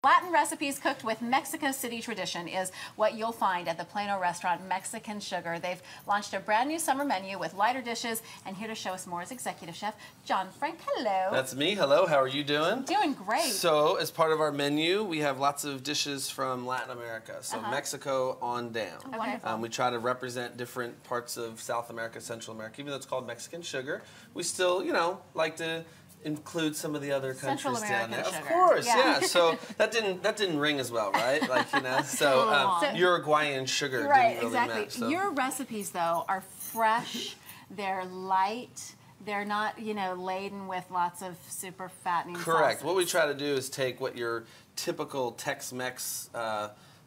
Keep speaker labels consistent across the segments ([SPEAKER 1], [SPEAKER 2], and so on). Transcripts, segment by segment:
[SPEAKER 1] Latin recipes cooked with Mexico City tradition is what you'll find at the Plano restaurant Mexican Sugar. They've launched a brand new summer menu with lighter dishes, and here to show us more is Executive Chef John Franke. Hello.
[SPEAKER 2] That's me. Hello. How are you doing?
[SPEAKER 1] Doing great.
[SPEAKER 2] So, as part of our menu, we have lots of dishes from Latin America. So, Mexico on down.
[SPEAKER 1] Oh, wonderful.
[SPEAKER 2] We try to represent different parts of South America, Central America. Even though it's called Mexican Sugar, we still, like to include some of the other countries down there.
[SPEAKER 1] Sugar.
[SPEAKER 2] Of course, yeah. So that didn't ring as well, right? So Uruguayan sugar
[SPEAKER 1] right,
[SPEAKER 2] didn't really
[SPEAKER 1] exactly.
[SPEAKER 2] match. So.
[SPEAKER 1] Your recipes, though, are fresh. They're light. They're not, laden with lots of super fattening
[SPEAKER 2] Correct.
[SPEAKER 1] sauces.
[SPEAKER 2] What we try to do is take what your typical Tex-Mex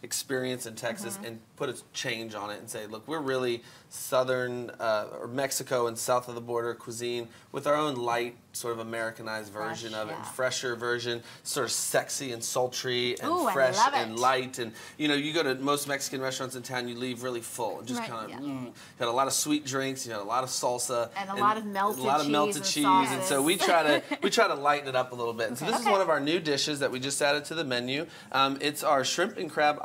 [SPEAKER 2] experience in Texas and put a change on it and say, look, we're really southern or Mexico and south of the border cuisine with our own light, sort of Americanized version of it, and fresher version, sort of sexy and sultry and fresh and light. And you go to most Mexican restaurants in town, you leave really full and just kind of got a lot of sweet drinks, you got a lot of salsa
[SPEAKER 1] and a lot of melted cheese,
[SPEAKER 2] and so we try to lighten it up a little bit. And so this is one of our new dishes that we just added to the menu. It's our shrimp and crab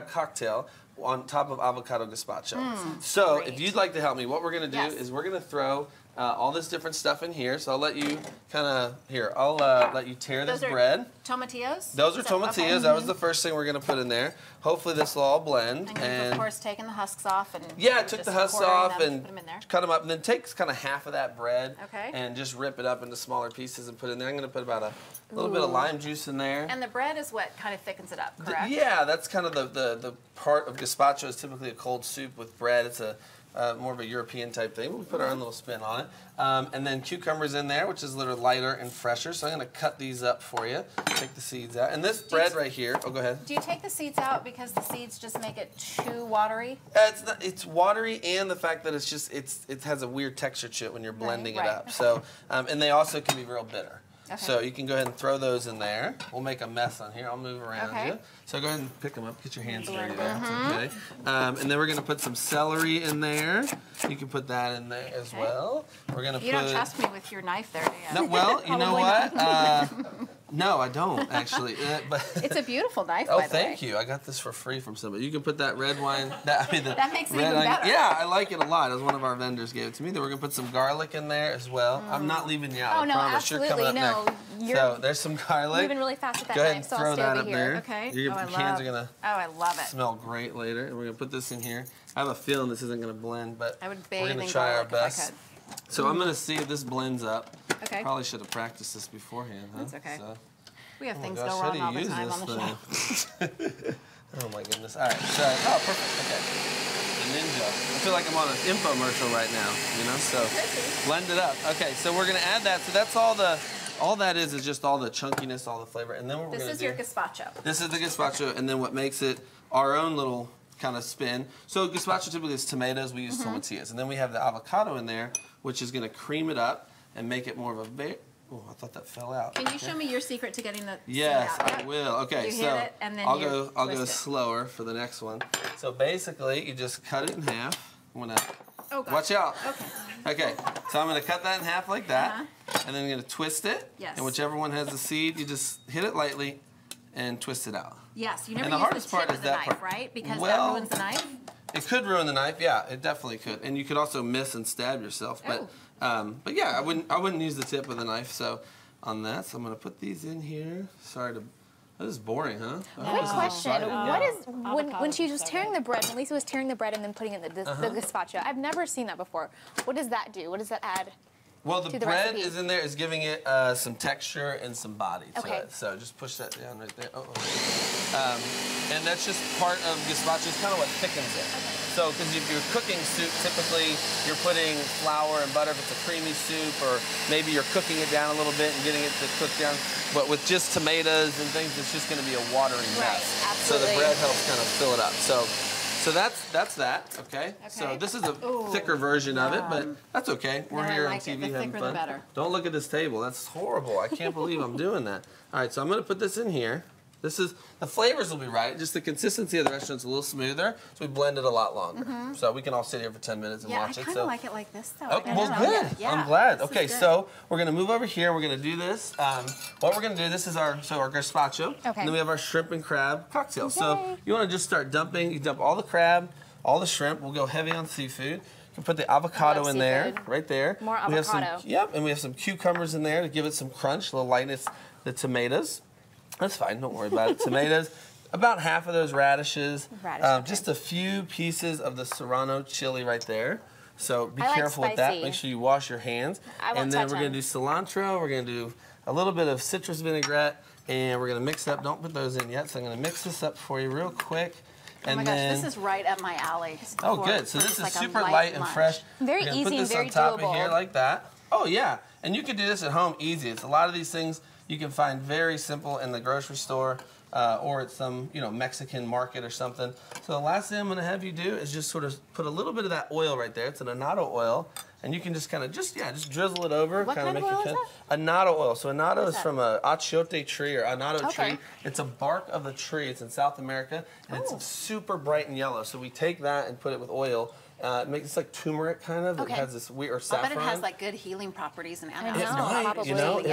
[SPEAKER 2] cocktail on top of avocado gazpacho. So if you'd like to help me, what we're going to do is we're going to throw all this different stuff in here. So I'll let you I'll let you tear this bread.
[SPEAKER 1] Tomatillos?
[SPEAKER 2] Those are tomatillos. Okay. That was the first thing we're going to put in there. Hopefully this will all blend.
[SPEAKER 1] And you've, of course, taken the husks off. And
[SPEAKER 2] I took the husks off and cut them up. And then take kind of half of that bread and just rip it up into smaller pieces and put it in there. I'm going to put about a little bit of lime juice in there.
[SPEAKER 1] And the bread is what kind of thickens it up, correct?
[SPEAKER 2] Yeah, that's kind of the part of gazpacho is typically a cold soup with bread. It's a more of a European type thing. We put our own little spin on it. And then cucumbers in there, which is a little lighter and fresher. So I'm going to cut these up for you. Take the seeds out. And this bread right here, go ahead.
[SPEAKER 1] Do you take the seeds out because the seeds just make it too watery?
[SPEAKER 2] It's watery, and the fact that it has a weird texture to it when you're blending it up. So and they also can be real bitter. Okay. So you can go ahead and throw those in there. We'll make a mess on here. I'll move around you. So go ahead and pick them up. Get your hands dirty there. Okay. And then we're going to put some celery in there. You can put that in there as well. We're going to.
[SPEAKER 1] You don't trust me with your knife there, do you?
[SPEAKER 2] No. Well, you know what? No, I don't actually. But
[SPEAKER 1] it's a beautiful knife. By the way.
[SPEAKER 2] Thank you. I got this for free from somebody. You can put that red wine. That
[SPEAKER 1] makes it even better.
[SPEAKER 2] Yeah, I like it a lot. As one of our vendors gave it to me. Then we're gonna put some garlic in there as well. I'm not leaving you out.
[SPEAKER 1] Oh no,
[SPEAKER 2] I promise.
[SPEAKER 1] absolutely
[SPEAKER 2] You're coming up next. So there's some garlic.
[SPEAKER 1] Moving really fast with that
[SPEAKER 2] Go ahead
[SPEAKER 1] knife,
[SPEAKER 2] and
[SPEAKER 1] so
[SPEAKER 2] throw
[SPEAKER 1] I'll stay
[SPEAKER 2] that
[SPEAKER 1] over
[SPEAKER 2] up
[SPEAKER 1] here.
[SPEAKER 2] there.
[SPEAKER 1] Okay.
[SPEAKER 2] Your hands are gonna.
[SPEAKER 1] Oh, I love it.
[SPEAKER 2] Smell great later, and we're gonna put this in here. I have a feeling this isn't gonna blend, but
[SPEAKER 1] I would
[SPEAKER 2] we're gonna try our best. So I'm gonna see if this blends up.
[SPEAKER 1] Okay.
[SPEAKER 2] Probably should have practiced this beforehand. Huh?
[SPEAKER 1] That's okay.
[SPEAKER 2] So,
[SPEAKER 1] we have things go wrong all the time on the show.
[SPEAKER 2] Oh my goodness. All right. So, perfect. Okay. The Ninja. I feel like I'm on an infomercial right now, So blend it up. Okay, so we're gonna add that. So that's all that is just all the chunkiness, all the flavor. And then what we're gonna do.
[SPEAKER 1] This is your gazpacho.
[SPEAKER 2] This is the gazpacho, and then what makes it our own little kind of spin. So gazpacho typically is tomatoes, we use tomatillas. And then we have the avocado in there, which is gonna cream it up and make it more of a oh, I thought that fell out.
[SPEAKER 1] Can you show me your secret to getting the
[SPEAKER 2] Yes,
[SPEAKER 1] seed out?
[SPEAKER 2] I will. Okay,
[SPEAKER 1] you hit it, and then
[SPEAKER 2] I'll go slower for the next one. So basically, you just cut it in half. I'm gonna watch out. Okay, so I'm gonna cut that in half like that, and then I'm gonna twist it.
[SPEAKER 1] Yes.
[SPEAKER 2] And whichever one has the seed, you just hit it lightly and twist it out.
[SPEAKER 1] Yes, you never
[SPEAKER 2] and the hardest
[SPEAKER 1] use the
[SPEAKER 2] part
[SPEAKER 1] tip
[SPEAKER 2] is
[SPEAKER 1] of the
[SPEAKER 2] that
[SPEAKER 1] knife,
[SPEAKER 2] part.
[SPEAKER 1] right? Because
[SPEAKER 2] Well,
[SPEAKER 1] that ruins the knife.
[SPEAKER 2] It could ruin the knife, yeah. It definitely could, and you could also miss and stab yourself. But yeah, I wouldn't use the tip of the knife. So on that, so I'm gonna put these in here. Sorry to. This is boring, huh?
[SPEAKER 3] Quick question. What is when she was tearing the bread, when Lisa was tearing the bread and then putting it in the gazpacho? I've never seen that before. What does that do? What does that add?
[SPEAKER 2] Well, the bread is in there, is giving it some texture and some body to it. So just push that down right there. And that's just part of gazpacho. It's kind of what thickens it. So, because if you're cooking soup, typically you're putting flour and butter if it's a creamy soup, or maybe you're cooking it down a little bit and getting it to cook down. But with just tomatoes and things, it's just going to be a watery mess. So the bread helps kind of fill it up. So that's that, okay? So this is a thicker version of it, but that's okay. We're here on TV having fun. Don't look at this table. That's horrible. I can't believe I'm doing that. All right, so I'm going to put this in here. The flavors will be right. Just the consistency of the restaurant's a little smoother, so we blend it a lot longer. So we can all sit here for 10 minutes and watch it.
[SPEAKER 1] I kind of like it like this, though.
[SPEAKER 2] Oh, well, good.
[SPEAKER 1] Yeah.
[SPEAKER 2] I'm glad. Okay, so we're gonna move over here. We're gonna do this. What we're gonna do, this is our gazpacho. Okay. And then we have our shrimp and crab cocktail. Okay. So you wanna just start dumping. You dump all the crab, all the shrimp. We'll go heavy on seafood. You can put the avocado in there, right there.
[SPEAKER 3] More avocado.
[SPEAKER 2] And we have some cucumbers in there to give it some crunch, a little lightness. The tomatoes. That's fine, don't worry about it. Tomatoes, about half of those radishes. Just a few pieces of the serrano chili right there. So be careful with that. Make sure you wash your hands. And then we're going to do cilantro. We're going to do a little bit of citrus vinaigrette. And we're going to mix it up. Don't put those in yet. So I'm going to mix this up for you real quick.
[SPEAKER 1] Oh my gosh, this is right up my alley.
[SPEAKER 2] Oh, good. So this is super light and fresh.
[SPEAKER 3] Very easy and very doable.
[SPEAKER 2] Put this on top of here like that. Oh, yeah. And you can do this at home easy. It's a lot of these things you can find very simple in the grocery store or at some Mexican market or something. So the last thing I'm going to have you do is just sort of put a little bit of that oil right there. It's an annatto oil. And you can just kind of just drizzle it over.
[SPEAKER 1] What kind of oil is that?
[SPEAKER 2] Annatto oil. So annatto is from a achiote tree or annatto tree. It's a bark of the tree. It's in South America. And it's super bright and yellow. So we take that and put it with oil. It makes it like turmeric kind of. It has this weird saffron.
[SPEAKER 1] I bet it has like good healing properties and antioxidants.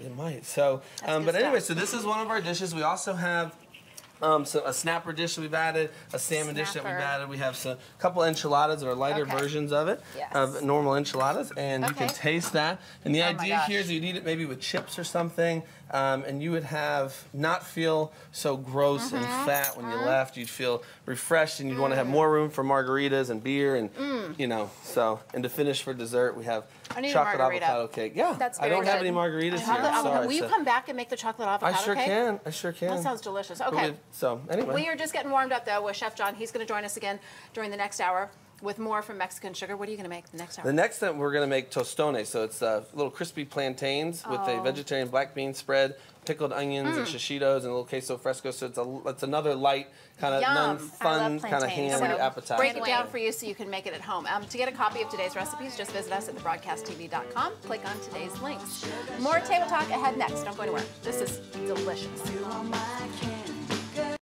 [SPEAKER 2] It might. So, but anyway, so this is one of our dishes. We also have a snapper dish that we've added, a salmon dish that we've added. We have a couple enchiladas that are lighter versions of it, of normal enchiladas, and you can taste that. And the idea here is you'd eat it maybe with chips or something, and you would not feel so gross and fat when you left. You'd feel refreshed, and you'd want to have more room for margaritas and beer, and So, and to finish for dessert, we have chocolate avocado cake. Yeah,
[SPEAKER 3] that's
[SPEAKER 2] I don't have any margaritas here. Sorry.
[SPEAKER 1] Will you come back and make the chocolate avocado cake?
[SPEAKER 2] I sure can.
[SPEAKER 1] That sounds delicious. Okay.
[SPEAKER 2] So anyway.
[SPEAKER 1] We are just getting warmed up though with Chef John. He's going to join us again during the next hour with more from Mexican Sugar. What are you going to make the next hour?
[SPEAKER 2] The next time we're going to make tostones. So it's little crispy plantains with a vegetarian black bean spread, pickled onions and shishitos, and a little queso fresco. So it's another light, kind of fun, kind of handy appetizer.
[SPEAKER 1] Break it down for you so you can make it at home. To get a copy of today's recipes, just visit us at thebroadcasttv.com. Click on today's links. More Table Talk ahead next. Don't go anywhere. This is delicious.